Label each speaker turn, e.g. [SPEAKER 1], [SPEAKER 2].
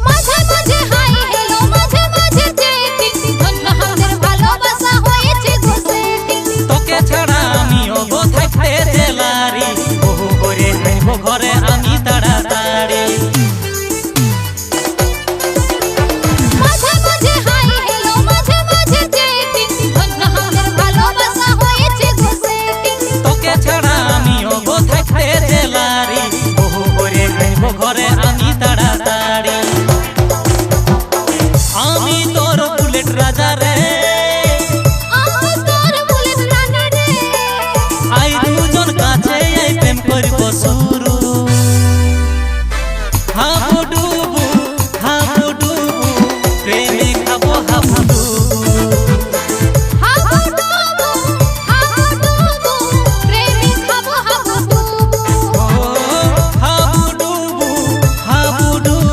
[SPEAKER 1] মাঝে মাঝে hi hello মাঝে মাঝে চেটিং ধন্য আমাদের ভালোবাসা হয়েছে ঘষেটিং
[SPEAKER 2] তোকে ছাড়া আমিও গো থাকতে জেলারি বহু করে নেব ঘরে আমি তাড়াতাড়ি
[SPEAKER 1] মাঝে মাঝে হাই হ্যালো মাঝে মাঝে চেটিং ধন্য আমাদের ভালোবাসা হয়েছে ঘষেটিং
[SPEAKER 2] তোকে ছাড়া আমিও গো থাকতে জেলারি বহু করে নেব ঘরে আমি তাড়াতাড়ি আমি তোর বুলেট রাজা রে
[SPEAKER 1] আমি তোর বুলেট রাজা রে
[SPEAKER 2] আই দুজন কাছে আই প্রেম করব শুরু হাবুডু